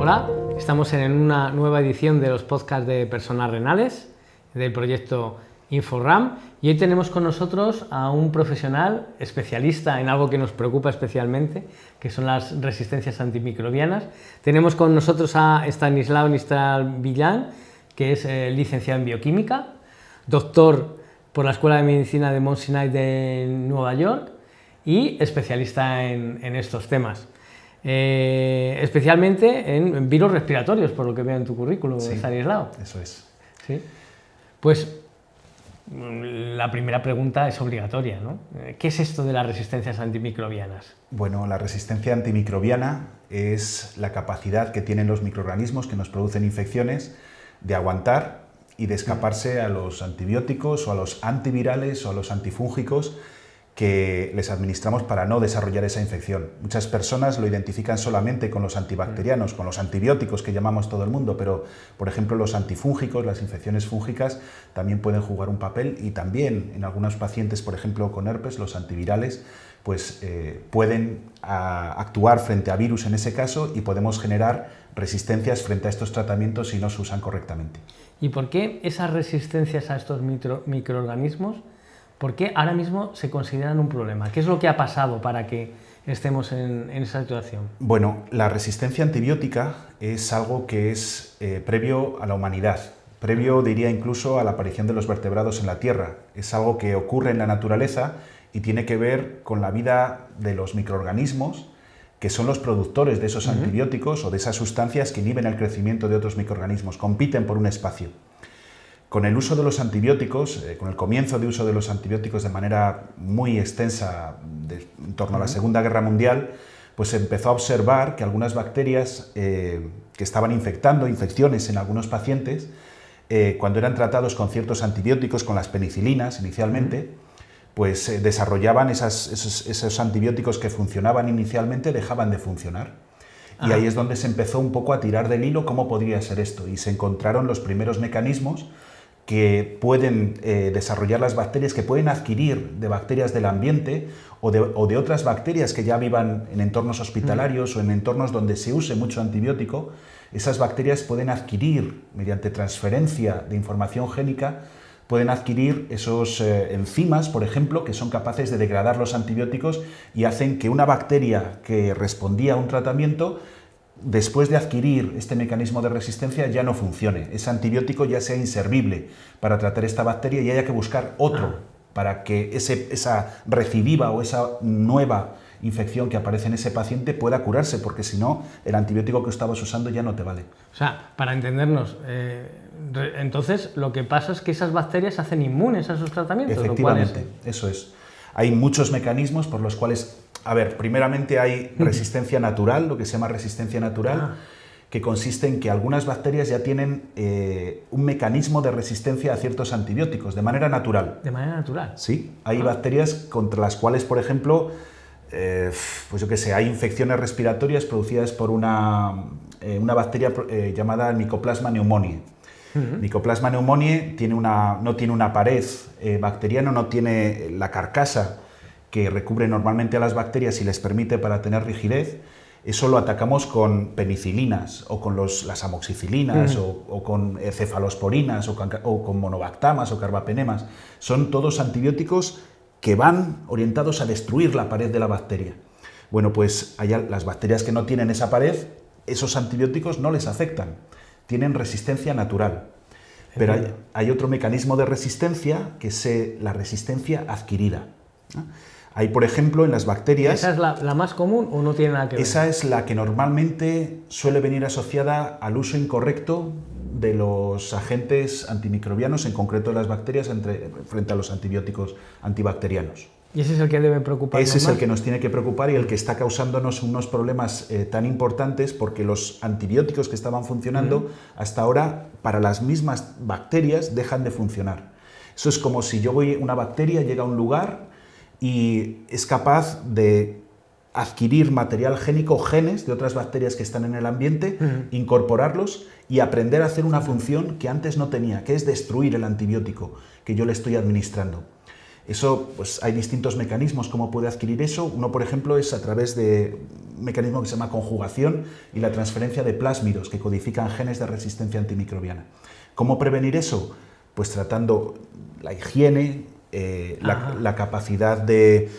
Hola, estamos en una nueva edición de los podcasts de personas renales del proyecto InfoRam y hoy tenemos con nosotros a un profesional especialista en algo que nos preocupa especialmente, que son las resistencias antimicrobianas. Tenemos con nosotros a Stanislao Nistral-Villan, que es licenciado en bioquímica, doctor por la Escuela de Medicina de Mount Sinai de Nueva York y especialista en estos temas. Especialmente en virus respiratorios, por lo que veo en tu currículum, Sí, Stanislao. eso es. ¿Sí? Pues la primera pregunta es obligatoria, ¿no? ¿Qué es esto de las resistencias antimicrobianas? Bueno, la resistencia antimicrobiana es la capacidad que tienen los microorganismos que nos producen infecciones de aguantar y de escaparse a los antibióticos o a los antivirales o a los antifúngicos que les administramos para no desarrollar esa infección. Muchas personas lo identifican solamente con los antibacterianos, con los antibióticos que llamamos todo el mundo, pero por ejemplo los antifúngicos, las infecciones fúngicas también pueden jugar un papel y también en algunos pacientes, por ejemplo con herpes, los antivirales pues pueden actuar frente a virus en ese caso y podemos generar resistencias frente a estos tratamientos si no se usan correctamente. ¿Y por qué esas resistencias a estos microorganismos? ¿Por qué ahora mismo se consideran un problema? ¿Qué es lo que ha pasado para que estemos en esa situación? Bueno, la resistencia antibiótica es algo que es previo a la humanidad, previo diría incluso a la aparición de los vertebrados en la Tierra. Es algo que ocurre en la naturaleza y tiene que ver con la vida de los microorganismos que son los productores de esos antibióticos o de esas sustancias que inhiben el crecimiento de otros microorganismos, compiten por un espacio. Con el uso de los antibióticos, con el comienzo de uso de los antibióticos de manera muy extensa en torno a la Segunda Guerra Mundial, pues se empezó a observar que algunas bacterias que estaban infectando, infecciones en algunos pacientes, cuando eran tratados con ciertos antibióticos, con las penicilinas inicialmente, pues desarrollaban esos antibióticos que funcionaban inicialmente, dejaban de funcionar. Y ahí es donde se empezó un poco a tirar del hilo cómo podría ser esto, y se encontraron los primeros mecanismos que pueden desarrollar las bacterias, que pueden adquirir de bacterias del ambiente o de otras bacterias que ya vivan en entornos hospitalarios o en entornos donde se use mucho antibiótico. Esas bacterias pueden adquirir, mediante transferencia de información génica, pueden adquirir esos enzimas, por ejemplo, que son capaces de degradar los antibióticos y hacen que una bacteria que respondía a un tratamiento, después de adquirir este mecanismo de resistencia, ya no funcione. Ese antibiótico ya sea inservible para tratar esta bacteria y haya que buscar otro para que esa recidiva o esa nueva infección que aparece en ese paciente pueda curarse, porque si no, el antibiótico que estabas usando ya no te vale. O sea, para entendernos, entonces lo que pasa es que esas bacterias se hacen inmunes a esos tratamientos. Efectivamente, eso es. Hay muchos mecanismos por los cuales, a ver, primeramente hay resistencia natural, lo que se llama resistencia natural, que consiste en que algunas bacterias ya tienen un mecanismo de resistencia a ciertos antibióticos, de manera natural. ¿De manera natural? Sí, hay bacterias contra las cuales, por ejemplo, pues yo qué sé, hay infecciones respiratorias producidas por una bacteria llamada Mycoplasma pneumoniae. Mycoplasma pneumoniae no tiene una pared bacteriana, no tiene la carcasa que recubre normalmente a las bacterias y les permite para tener rigidez. Eso lo atacamos con penicilinas o con las amoxicilinas o con cefalosporinas o con monobactamas o carbapenemas. Son todos antibióticos que van orientados a destruir la pared de la bacteria. Bueno, pues las bacterias que no tienen esa pared, esos antibióticos no les afectan, tienen resistencia natural. Pero hay otro mecanismo de resistencia que es la resistencia adquirida. Hay, por ejemplo, en las bacterias... ¿Esa es la más común o no tiene nada que ver? Esa es la que normalmente suele venir asociada al uso incorrecto de los agentes antimicrobianos, en concreto de las bacterias, frente a los antibióticos antibacterianos. ¿Y ese es el que debe preocuparnos Ese es más? el que nos tiene que preocupar y el que está causándonos unos problemas tan importantes, porque los antibióticos que estaban funcionando hasta ahora para las mismas bacterias dejan de funcionar. Eso es como si una bacteria llega a un lugar y es capaz de adquirir material génico, genes de otras bacterias que están en el ambiente, incorporarlos y aprender a hacer una función que antes no tenía, que es destruir el antibiótico que yo le estoy administrando. Eso, pues hay distintos mecanismos cómo puede adquirir eso. Uno, por ejemplo, es a través de un mecanismo que se llama conjugación y la transferencia de plásmidos que codifican genes de resistencia antimicrobiana. ¿Cómo prevenir eso? Pues tratando la higiene, la capacidad de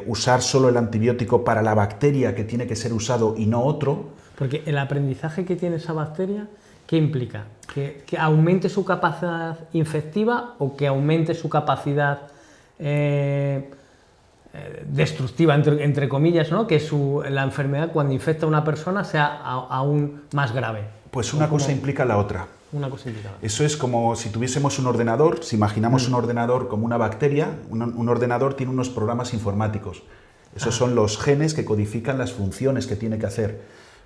usar solo el antibiótico para la bacteria que tiene que ser usado y no otro. Porque el aprendizaje que tiene esa bacteria, ¿qué implica? ¿Que aumente su capacidad infectiva o que aumente su capacidad destructiva, entre comillas, ¿no? Que la enfermedad cuando infecta a una persona sea aún más grave? Pues una cosa implica la otra. Una cosa implica. Eso es como si tuviésemos un ordenador, si imaginamos un ordenador como una bacteria, un ordenador tiene unos programas informáticos. Esos son los genes que codifican las funciones que tiene que hacer.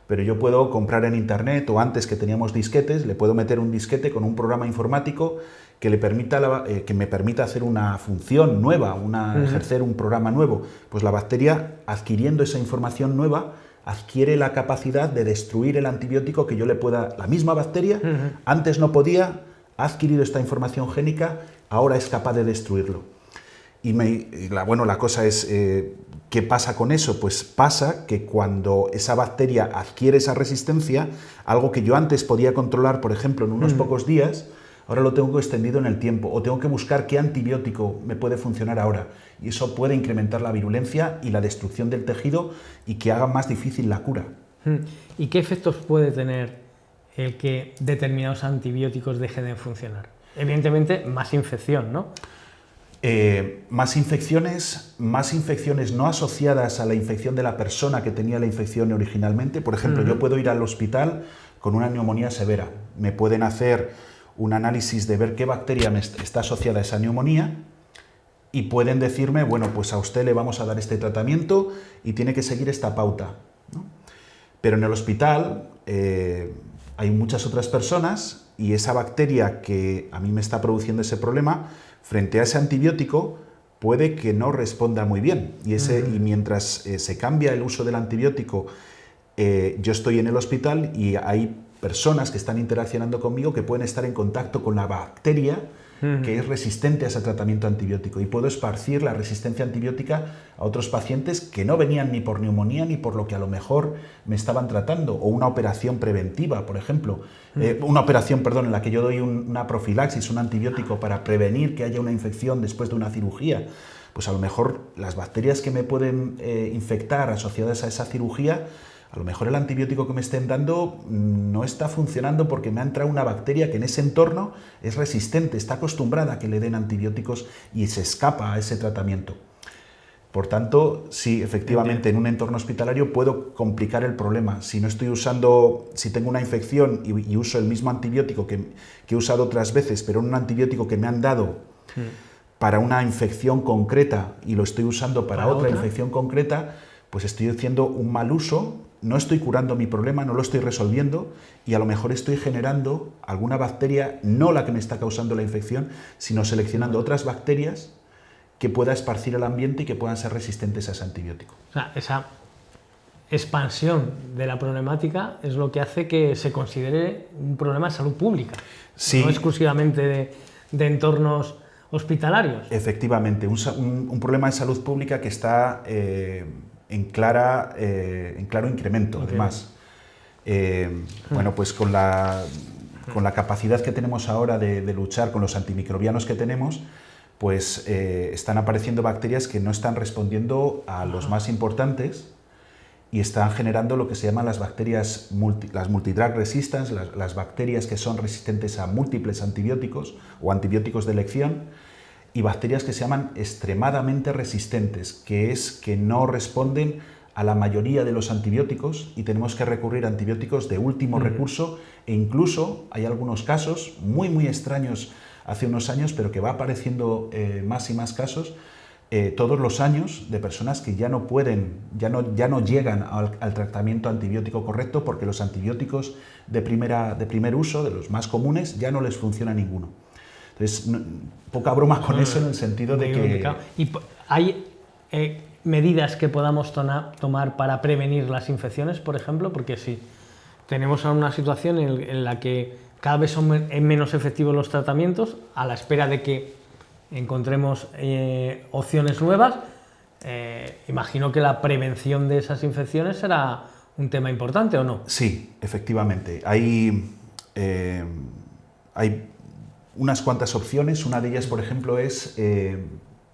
Pero yo puedo comprar en internet, o antes que teníamos disquetes, le puedo meter un disquete con un programa informático que me permita hacer una función nueva, ejercer un programa nuevo. Pues la bacteria, adquiriendo esa información nueva, adquiere la capacidad de destruir el antibiótico que yo le pueda... La misma bacteria, antes no podía, ha adquirido esta información génica, ahora es capaz de destruirlo. La cosa es, ¿qué pasa con eso? Pues pasa que cuando esa bacteria adquiere esa resistencia, algo que yo antes podía controlar, por ejemplo, en unos pocos días, ahora lo tengo extendido en el tiempo, o tengo que buscar qué antibiótico me puede funcionar ahora. Y eso puede incrementar la virulencia y la destrucción del tejido y que haga más difícil la cura. ¿Y qué efectos puede tener el que determinados antibióticos dejen de funcionar? Evidentemente, más infección, ¿no? Más infecciones no asociadas a la infección de la persona que tenía la infección originalmente. Por ejemplo, yo puedo ir al hospital con una neumonía severa. Me pueden hacer un análisis de ver qué bacteria está asociada a esa neumonía y pueden decirme, bueno, pues a usted le vamos a dar este tratamiento y tiene que seguir esta pauta, ¿no? Pero en el hospital hay muchas otras personas y esa bacteria que a mí me está produciendo ese problema, frente a ese antibiótico, puede que no responda muy bien. Y mientras se cambia el uso del antibiótico, yo estoy en el hospital y hay personas que están interaccionando conmigo que pueden estar en contacto con la bacteria que es resistente a ese tratamiento antibiótico y puedo esparcir la resistencia antibiótica a otros pacientes que no venían ni por neumonía ni por lo que a lo mejor me estaban tratando, o una operación preventiva, por ejemplo, una operación, perdón, en la que yo doy una profilaxis, un antibiótico para prevenir que haya una infección después de una cirugía. Pues a lo mejor las bacterias que me pueden infectar asociadas a esa cirugía, a lo mejor el antibiótico que me estén dando no está funcionando porque me ha entrado una bacteria que en ese entorno es resistente, está acostumbrada a que le den antibióticos y se escapa a ese tratamiento. Por tanto, sí, efectivamente, en un entorno hospitalario puedo complicar el problema. Si tengo una infección y uso el mismo antibiótico que he usado otras veces, pero un antibiótico que me han dado para una infección concreta y lo estoy usando para otra infección concreta, pues estoy haciendo un mal uso, no estoy curando mi problema, no lo estoy resolviendo y a lo mejor estoy generando alguna bacteria, no la que me está causando la infección, sino seleccionando otras bacterias que pueda esparcir el ambiente y que puedan ser resistentes a ese antibiótico. O sea, esa expansión de la problemática es lo que hace que se considere un problema de salud pública, sí, no exclusivamente de entornos hospitalarios. Efectivamente, un problema de salud pública que está en claro incremento, además. Bueno, pues con la capacidad que tenemos ahora de luchar con los antimicrobianos que tenemos, pues están apareciendo bacterias que no están respondiendo a los más importantes y están generando lo que se llaman las bacterias, las multidrug resistance, las bacterias que son resistentes a múltiples antibióticos o antibióticos de elección, y bacterias que se llaman extremadamente resistentes, que es que no responden a la mayoría de los antibióticos y tenemos que recurrir a antibióticos de último recurso, e incluso hay algunos casos muy extraños hace unos años, pero que va apareciendo más y más casos todos los años de personas que ya no llegan al tratamiento antibiótico correcto porque los antibióticos de primer uso, de los más comunes, ya no les funciona ninguno. Entonces, poca broma con eso en el sentido de que... ¿Y hay medidas que podamos tomar para prevenir las infecciones, por ejemplo? Porque si tenemos una situación en la que cada vez son menos efectivos los tratamientos, a la espera de que encontremos opciones nuevas, imagino que la prevención de esas infecciones será un tema importante, ¿o no? Sí, efectivamente. Hay unas cuantas opciones. Una de ellas, por ejemplo, es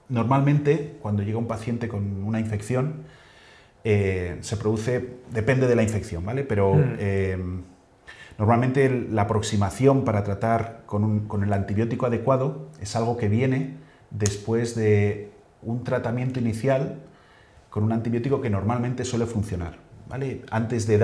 normalmente cuando llega un paciente con una infección, se produce, depende de la infección, ¿vale? Pero normalmente la aproximación para tratar con el antibiótico adecuado es algo que viene después de un tratamiento inicial con un antibiótico que normalmente suele funcionar, ¿vale? Antes de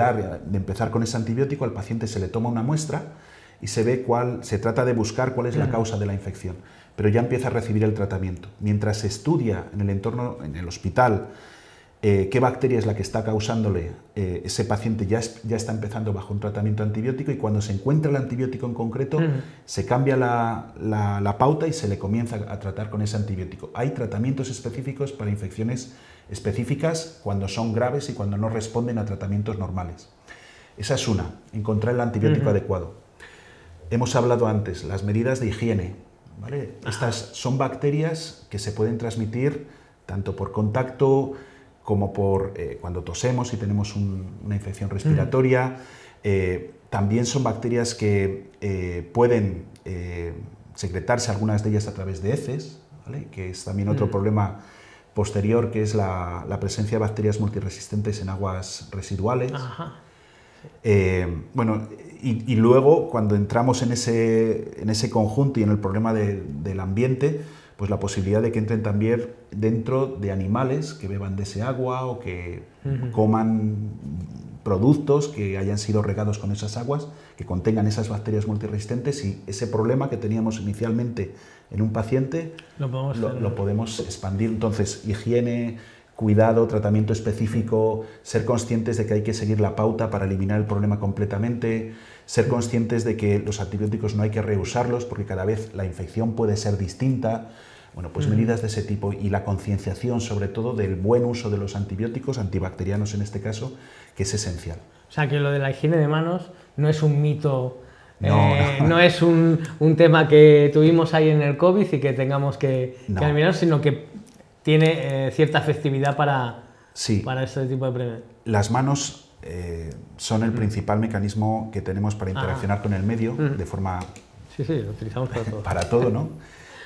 empezar con ese antibiótico, al paciente se le toma una muestra y se trata de buscar cuál es la causa de la infección, pero ya empieza a recibir el tratamiento. Mientras se estudia en el entorno, en el hospital, qué bacteria es la que está causándole, ese paciente ya está empezando bajo un tratamiento antibiótico, y cuando se encuentra el antibiótico en concreto, se cambia la pauta y se le comienza a tratar con ese antibiótico. Hay tratamientos específicos para infecciones específicas cuando son graves y cuando no responden a tratamientos normales. Esa es una, encontrar el antibiótico adecuado. Hemos hablado antes, las medidas de higiene, ¿vale? Estas son bacterias que se pueden transmitir tanto por contacto como por cuando tosemos y tenemos una infección respiratoria. También son bacterias que pueden secretarse, algunas de ellas a través de heces, ¿vale? Que es también otro problema posterior, que es la presencia de bacterias multiresistentes en aguas residuales. Bueno, y luego, cuando entramos en ese conjunto y en el problema del ambiente, pues la posibilidad de que entren también dentro de animales que beban de ese agua o que coman productos que hayan sido regados con esas aguas, que contengan esas bacterias multiresistentes, y ese problema que teníamos inicialmente en un paciente lo podemos expandir. Entonces, higiene, cuidado, tratamiento específico, ser conscientes de que hay que seguir la pauta para eliminar el problema completamente, ser conscientes de que los antibióticos no hay que reusarlos porque cada vez la infección puede ser distinta. Bueno, pues medidas de ese tipo, y la concienciación sobre todo del buen uso de los antibióticos, antibacterianos en este caso, que es esencial. O sea, que lo de la higiene de manos no es un mito, no es un tema que tuvimos ahí en el COVID y que tengamos que eliminar, sino que tiene cierta efectividad para este tipo de prevención. Las manos son el principal mecanismo que tenemos para interaccionar con el medio de forma... Sí, lo utilizamos para todo. Para todo, ¿no?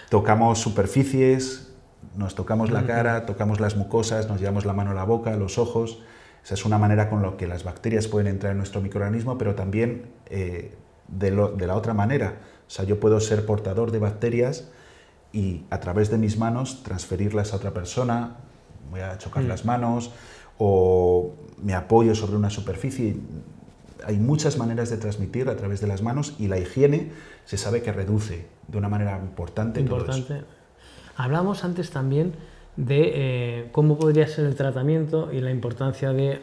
Tocamos superficies, nos tocamos la cara, tocamos las mucosas, nos llevamos la mano a la boca, a los ojos. Esa es una manera con la que las bacterias pueden entrar en nuestro microorganismo, pero también de la otra manera. O sea, yo puedo ser portador de bacterias y a través de mis manos transferirlas a otra persona, voy a chocar las manos o me apoyo sobre una superficie. Hay muchas maneras de transmitir a través de las manos, y la higiene se sabe que reduce de una manera importante todo eso. Hablamos antes también de cómo podría ser el tratamiento y la importancia de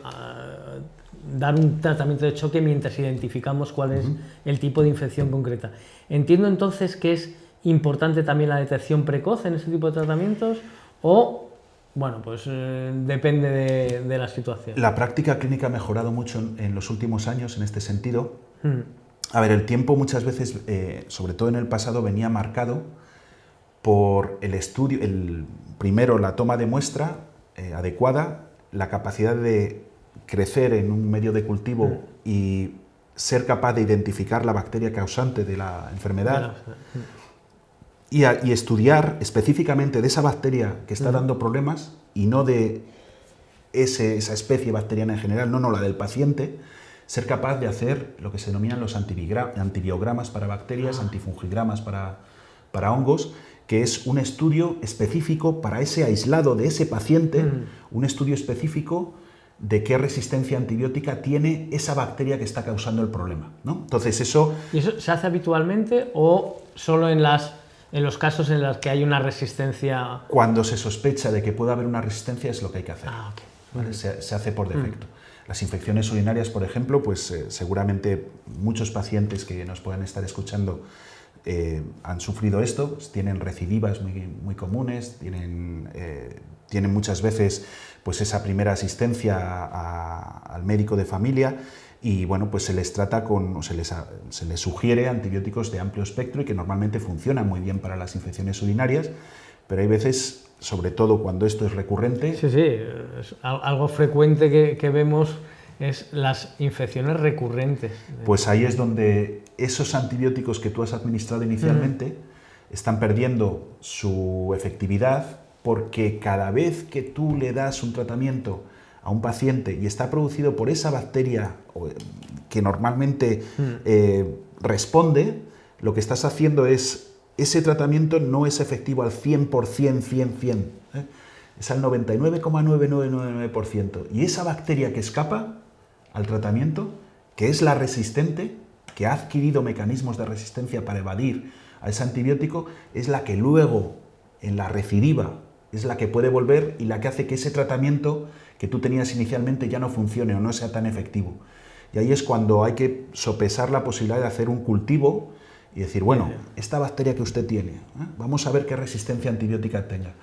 dar un tratamiento de choque mientras identificamos cuál es el tipo de infección concreta. Entiendo entonces que es importante también la detección precoz en ese tipo de tratamientos, o, bueno, pues depende de la situación. La práctica clínica ha mejorado mucho en los últimos años en este sentido. A ver, el tiempo muchas veces, sobre todo en el pasado, venía marcado por el estudio, primero la toma de muestra adecuada, la capacidad de crecer en un medio de cultivo y ser capaz de identificar la bacteria causante de la enfermedad. Y estudiar específicamente de esa bacteria que está dando problemas, y no de esa especie bacteriana en general, no la del paciente. Ser capaz de hacer lo que se denominan los antibiogramas para bacterias, antifungigramas para hongos, que es un estudio específico para ese aislado de ese paciente, un estudio específico de qué resistencia antibiótica tiene esa bacteria que está causando el problema, ¿no? Entonces eso... ¿Y eso se hace habitualmente o solo en los casos en los que hay una resistencia? Cuando se sospecha de que pueda haber una resistencia es lo que hay que hacer. ¿Vale? Se hace por defecto. Las infecciones urinarias, por ejemplo, pues seguramente muchos pacientes que nos puedan estar escuchando han sufrido esto, pues tienen recidivas muy comunes, tienen muchas veces pues esa primera asistencia al médico de familia y bueno, pues se les trata se les sugiere antibióticos de amplio espectro y que normalmente funcionan muy bien para las infecciones urinarias, pero hay veces, sobre todo cuando esto es recurrente... Sí, es algo frecuente que vemos es las infecciones recurrentes. Pues ahí es donde esos antibióticos que tú has administrado inicialmente están perdiendo su efectividad, porque cada vez que tú le das un tratamiento a un paciente y está producido por esa bacteria que normalmente responde, lo que estás haciendo es, ese tratamiento no es efectivo al 100%, es al 99,9999%. Y esa bacteria que escapa al tratamiento, que es la resistente, que ha adquirido mecanismos de resistencia para evadir a ese antibiótico, es la que luego, en la recidiva, es la que puede volver y la que hace que ese tratamiento que tú tenías inicialmente ya no funcione o no sea tan efectivo. Y ahí es cuando hay que sopesar la posibilidad de hacer un cultivo y decir, bueno, esta bacteria que usted tiene, vamos a ver qué resistencia antibiótica tenga.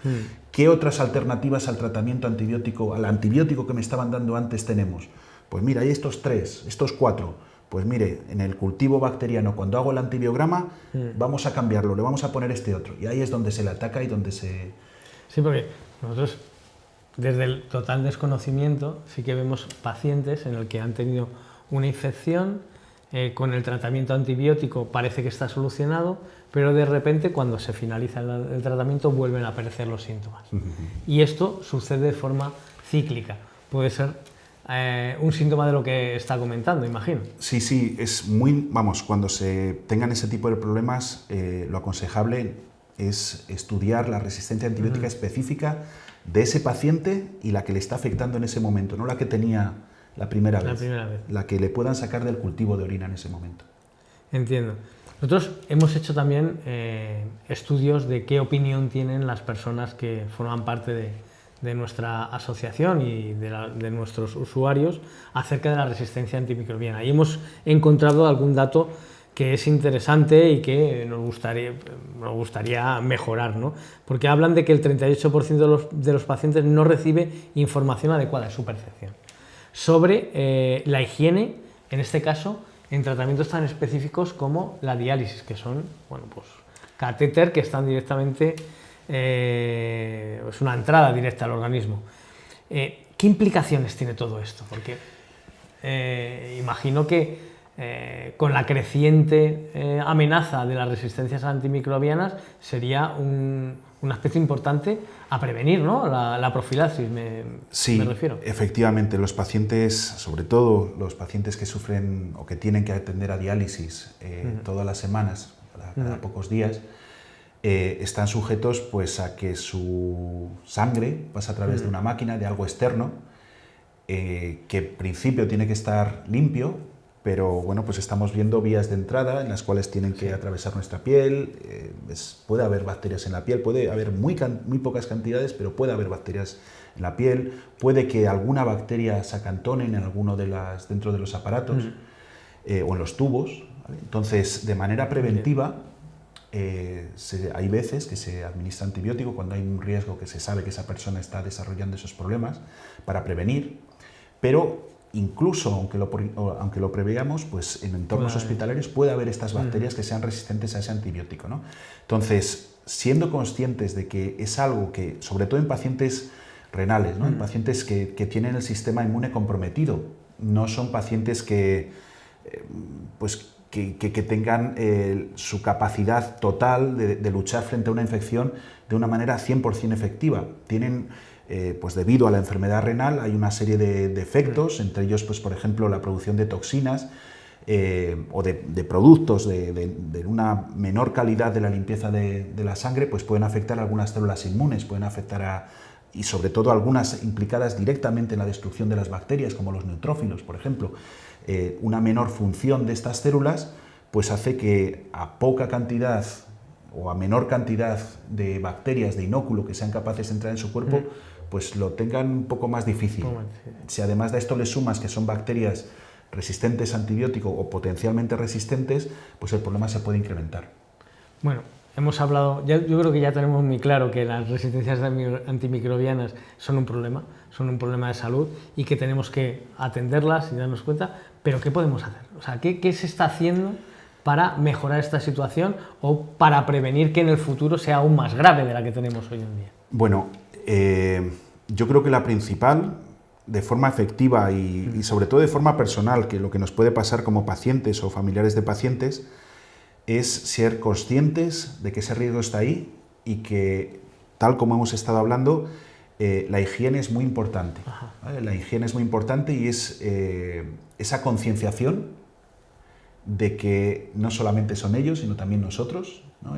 ¿Qué otras alternativas al tratamiento antibiótico, al antibiótico que me estaban dando antes tenemos? Pues mira, hay estos 3, estos 4. Pues mire, en el cultivo bacteriano, cuando hago el antibiograma, vamos a cambiarlo, le vamos a poner este otro. Y ahí es donde se le ataca y donde se... Sí, porque nosotros, desde el total desconocimiento, sí que vemos pacientes en el que han tenido una infección, con el tratamiento antibiótico parece que está solucionado, pero de repente cuando se finaliza el tratamiento vuelven a aparecer los síntomas. Y esto sucede de forma cíclica. Puede ser un síntoma de lo que está comentando, imagino. Sí, es muy... Vamos, cuando se tengan ese tipo de problemas, lo aconsejable es estudiar la resistencia antibiótica específica de ese paciente y la que le está afectando en ese momento, no la que tenía la primera vez, la que le puedan sacar del cultivo de orina en ese momento. Entiendo. Nosotros hemos hecho también estudios de qué opinión tienen las personas que forman parte de nuestra asociación y de nuestros usuarios acerca de la resistencia antimicrobiana. Y hemos encontrado algún dato que es interesante y que nos gustaría mejorar, ¿no? Porque hablan de que el 38% de los pacientes no recibe información adecuada, es su percepción, sobre la higiene, en este caso, en tratamientos tan específicos como la diálisis, que son, bueno, pues, catéter que están directamente, es una entrada directa al organismo. ¿Qué implicaciones tiene todo esto? Porque imagino que con la creciente amenaza de las resistencias antimicrobianas sería un aspecto importante a prevenir, ¿no? La profilaxis, me refiero. Sí, efectivamente, los pacientes, sobre todo los pacientes que sufren o que tienen que atender a diálisis todas las semanas, cada pocos días, están sujetos pues, a que su sangre pasa a través de una máquina, de algo externo, que en principio tiene que estar limpio, pero bueno, pues estamos viendo vías de entrada en las cuales tienen que atravesar nuestra piel. Puede haber bacterias en la piel, puede haber muy pocas cantidades, pero puede haber bacterias en la piel. Puede que alguna bacteria se acantone en alguno dentro de los aparatos o en los tubos, ¿vale? Entonces, de manera preventiva, hay veces que se administra antibiótico cuando hay un riesgo que se sabe que esa persona está desarrollando esos problemas para prevenir, pero incluso aunque lo preveamos, pues en entornos hospitalarios puede haber estas bacterias que sean resistentes a ese antibiótico, ¿no? Entonces, siendo conscientes de que es algo que, sobre todo en pacientes renales, ¿no? En pacientes que tienen el sistema inmune comprometido, no son pacientes que tengan su capacidad total de luchar frente a una infección de una manera 100% efectiva. Tienen, pues debido a la enfermedad renal, hay una serie de defectos, entre ellos, pues, por ejemplo, la producción de toxinas o de productos de una menor calidad de la limpieza de la sangre, pues pueden afectar a algunas células inmunes, pueden afectar y sobre todo algunas implicadas directamente en la destrucción de las bacterias, como los neutrófilos, por ejemplo. Una menor función de estas células pues hace que a poca cantidad o a menor cantidad de bacterias, de inóculo que sean capaces de entrar en su cuerpo, pues lo tengan un poco más difícil. Si además de esto le sumas que son bacterias resistentes a antibiótico o potencialmente resistentes, pues el problema se puede incrementar. Bueno, hemos hablado, yo creo que ya tenemos muy claro que las resistencias antimicrobianas son un problema de salud y que tenemos que atenderlas y darnos cuenta, pero ¿qué podemos hacer? O sea, ¿qué se está haciendo para mejorar esta situación o para prevenir que en el futuro sea aún más grave de la que tenemos hoy en día? Bueno, yo creo que la principal, de forma efectiva y sobre todo de forma personal, que lo que nos puede pasar como pacientes o familiares de pacientes, es ser conscientes de que ese riesgo está ahí y que, tal como hemos estado hablando, la higiene es muy importante. ¿Vale? La higiene es muy importante y es esa concienciación de que no solamente son ellos, sino también nosotros, ¿no?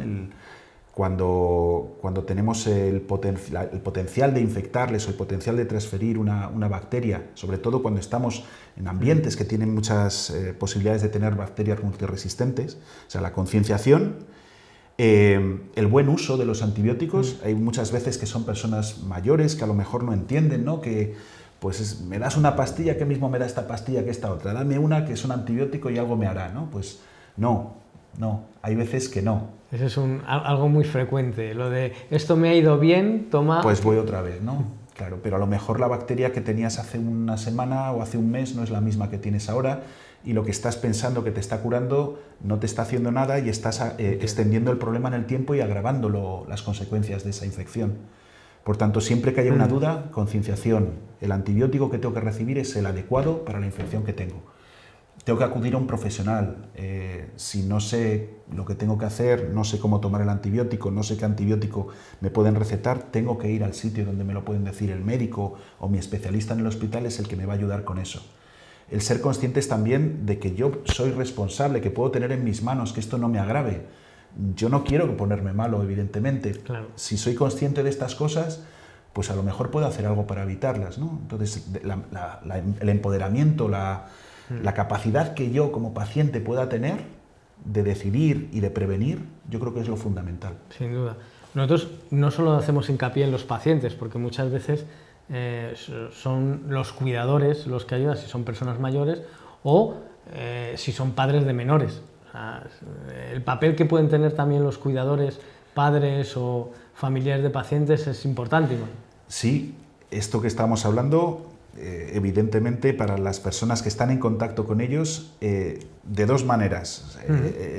Cuando tenemos el potencial de infectarles o el potencial de transferir una bacteria, sobre todo cuando estamos en ambientes que tienen muchas posibilidades de tener bacterias multiresistentes, o sea, la concienciación, el buen uso de los antibióticos. Hay muchas veces que son personas mayores que a lo mejor no entienden, ¿no? Que pues me das una pastilla, ¿qué mismo me da esta pastilla que esta otra? Dame una que es un antibiótico y algo me hará, ¿no? Pues no, hay veces que no. Eso es algo muy frecuente, lo de esto me ha ido bien, toma... Pues voy otra vez, ¿no? Claro, pero a lo mejor la bacteria que tenías hace una semana o hace un mes no es la misma que tienes ahora y lo que estás pensando que te está curando no te está haciendo nada y estás extendiendo el problema en el tiempo y agravando las consecuencias de esa infección. Por tanto, siempre que haya una duda, concienciación. El antibiótico que tengo que recibir es el adecuado para la infección que tengo. Tengo que acudir a un profesional. Si no sé lo que tengo que hacer, no sé cómo tomar el antibiótico, no sé qué antibiótico me pueden recetar, tengo que ir al sitio donde me lo pueden decir el médico o mi especialista en el hospital es el que me va a ayudar con eso. El ser conscientes también de que yo soy responsable, que puedo tener en mis manos que esto no me agrave. Yo no quiero ponerme malo, evidentemente. Claro. Si soy consciente de estas cosas, pues a lo mejor puedo hacer algo para evitarlas, ¿no? Entonces, el empoderamiento, la capacidad que yo como paciente pueda tener de decidir y de prevenir, yo creo que es lo fundamental. Sin duda. Nosotros no solo hacemos hincapié en los pacientes, porque muchas veces son los cuidadores los que ayudan, si son personas mayores o si son padres de menores. O sea, el papel que pueden tener también los cuidadores, padres o familiares de pacientes es importante. Sí, esto que estamos hablando, evidentemente para las personas que están en contacto con ellos, de dos maneras.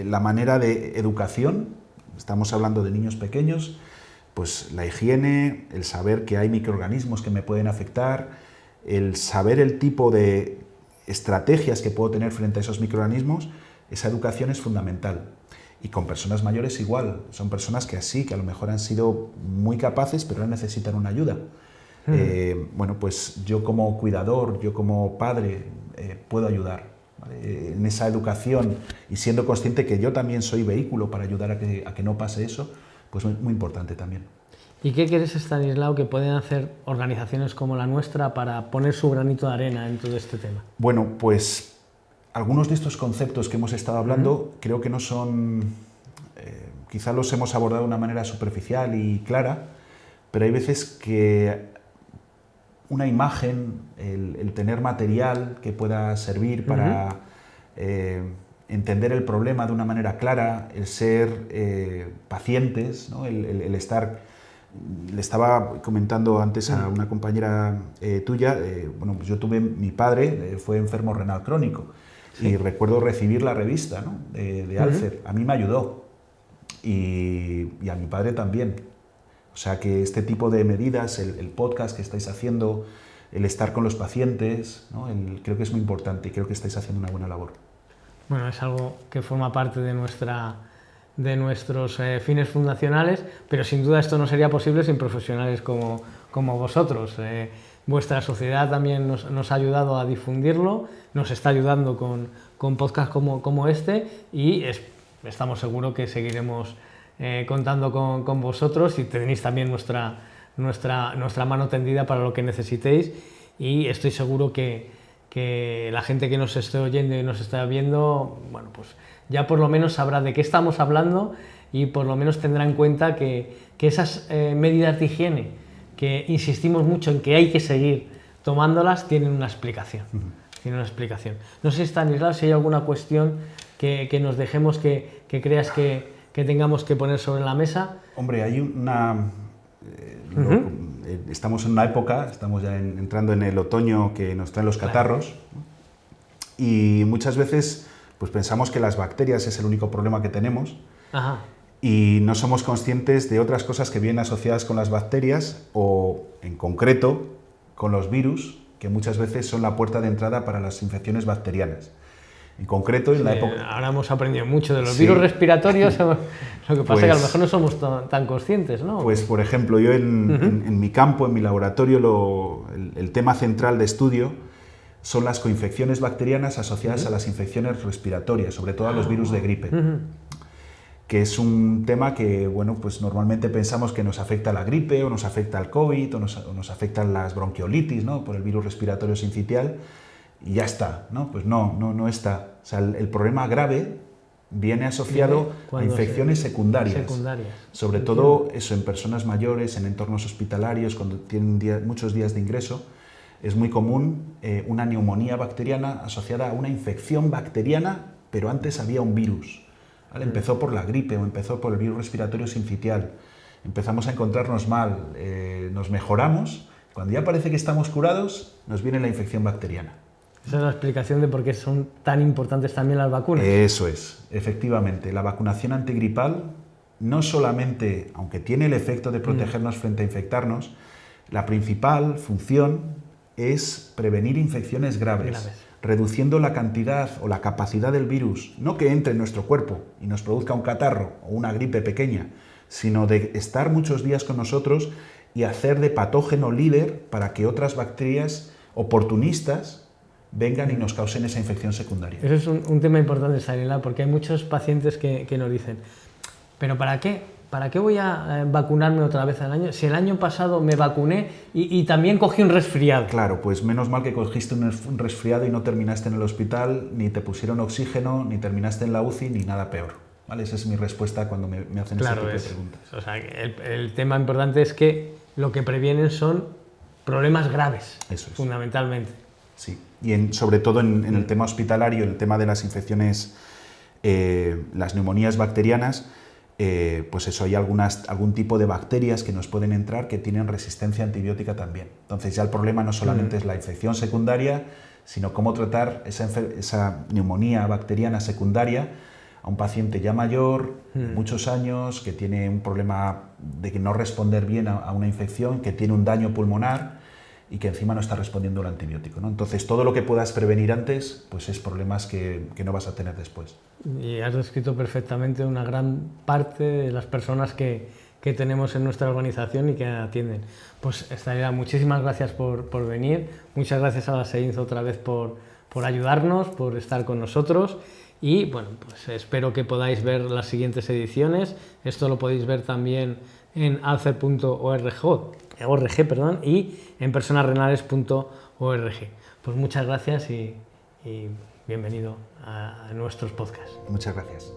La manera de educación, estamos hablando de niños pequeños, pues la higiene, el saber que hay microorganismos que me pueden afectar, el saber el tipo de estrategias que puedo tener frente a esos microorganismos, esa educación es fundamental. Y con personas mayores igual, son personas que a lo mejor han sido muy capaces, pero necesitan una ayuda. Bueno, pues yo como cuidador, yo como padre, puedo ayudar, ¿vale? En esa educación y siendo consciente que yo también soy vehículo para ayudar a que no pase eso, pues muy importante también. ¿Y qué crees, Estanislao, que pueden hacer organizaciones como la nuestra para poner su granito de arena en todo este tema? Bueno, pues algunos de estos conceptos que hemos estado hablando creo que no son, quizá los hemos abordado de una manera superficial y clara, pero hay veces que una imagen, el tener material que pueda servir para entender el problema de una manera clara, el ser pacientes, ¿no? el estar... Le estaba comentando antes a una compañera tuya, bueno, pues yo tuve, mi padre fue enfermo renal crónico. Sí. Y recuerdo recibir la revista, ¿no? de Alcer. A mí me ayudó y a mi padre también. O sea que este tipo de medidas, el podcast que estáis haciendo, el estar con los pacientes, ¿no? Creo que es muy importante y creo que estáis haciendo una buena labor. Bueno, es algo que forma parte de nuestros fines fundacionales, pero sin duda esto no sería posible sin profesionales como vosotros. Vuestra sociedad también nos ha ayudado a difundirlo, nos está ayudando con podcasts como este y estamos seguros que seguiremos contando con vosotros y tenéis también nuestra mano tendida para lo que necesitéis y estoy seguro que la gente que nos esté oyendo y nos está viendo, bueno, pues ya por lo menos sabrá de qué estamos hablando y por lo menos tendrá en cuenta que esas medidas de higiene que insistimos mucho en que hay que seguir tomándolas, tienen una explicación. Tienen una explicación. No sé, Estanislao, si hay alguna cuestión que nos dejemos que creas que que tengamos que poner sobre la mesa? Hombre, hay una... estamos en una época, estamos ya entrando en el otoño que nos traen los catarros, ¿no? Y muchas veces pues pensamos que las bacterias es el único problema que tenemos. Ajá. Y no somos conscientes de otras cosas que vienen asociadas con las bacterias o, en concreto, con los virus, que muchas veces son la puerta de entrada para las infecciones bacterianas. En concreto, en la época... Ahora hemos aprendido mucho de los virus respiratorios, lo que pasa es que a lo mejor no somos tan conscientes, ¿no? Pues, por ejemplo, yo en mi campo, en mi laboratorio, el tema central de estudio son las coinfecciones bacterianas asociadas a las infecciones respiratorias, sobre todo a los virus de gripe. Que es un tema que, bueno, pues normalmente pensamos que nos afecta a la gripe, o nos afecta al COVID, o nos afectan las bronquiolitis, ¿no? Por el virus respiratorio sincitial, y ya está, ¿no? Pues no está. O sea, el problema grave viene asociado a infecciones secundarias. Sobre todo eso en personas mayores, en entornos hospitalarios, cuando tienen muchos días de ingreso, es muy común una neumonía bacteriana asociada a una infección bacteriana, pero antes había un virus. ¿Vale? Empezó por la gripe o empezó por el virus respiratorio sincitial. Empezamos a encontrarnos mal, nos mejoramos. Cuando ya parece que estamos curados, nos viene la infección bacteriana. Esa es la explicación de por qué son tan importantes también las vacunas. Eso es, efectivamente. La vacunación antigripal no solamente, aunque tiene el efecto de protegernos frente a infectarnos, la principal función es prevenir infecciones graves. Reduciendo la cantidad o la capacidad del virus, no que entre en nuestro cuerpo y nos produzca un catarro o una gripe pequeña, sino de estar muchos días con nosotros y hacer de patógeno líder para que otras bacterias oportunistas vengan y nos causen esa infección secundaria. Eso es un tema importante, Stanislav, porque hay muchos pacientes que nos dicen, ¿pero para qué? ¿Para qué voy a vacunarme otra vez al año? Si el año pasado me vacuné y también cogí un resfriado. Claro, pues menos mal que cogiste un resfriado y no terminaste en el hospital, ni te pusieron oxígeno, ni terminaste en la UCI, ni nada peor. ¿Vale? Esa es mi respuesta cuando me hacen ese tipo de preguntas. O sea, el tema importante es que lo que previenen son problemas graves, eso es. Fundamentalmente. Sí, y sobre todo en el tema hospitalario, el tema de las infecciones, las neumonías bacterianas, pues eso, hay algún tipo de bacterias que nos pueden entrar que tienen resistencia antibiótica también. Entonces ya el problema no solamente es la infección secundaria, sino cómo tratar esa neumonía bacteriana secundaria a un paciente ya mayor, de muchos años, que tiene un problema de que no responder bien a una infección, que tiene un daño pulmonar y que encima no está respondiendo al antibiótico, ¿no? Entonces todo lo que puedas prevenir antes, pues es problemas que no vas a tener después. Y has descrito perfectamente una gran parte de las personas que tenemos en nuestra organización y que atienden. Pues Stanislav, muchísimas gracias por venir, muchas gracias a la SEINZ otra vez por ayudarnos, por estar con nosotros y bueno, pues espero que podáis ver las siguientes ediciones. Esto lo podéis ver también en alcer.org y en personasrenales.org. Pues muchas gracias y bienvenido a nuestros podcasts. Muchas gracias.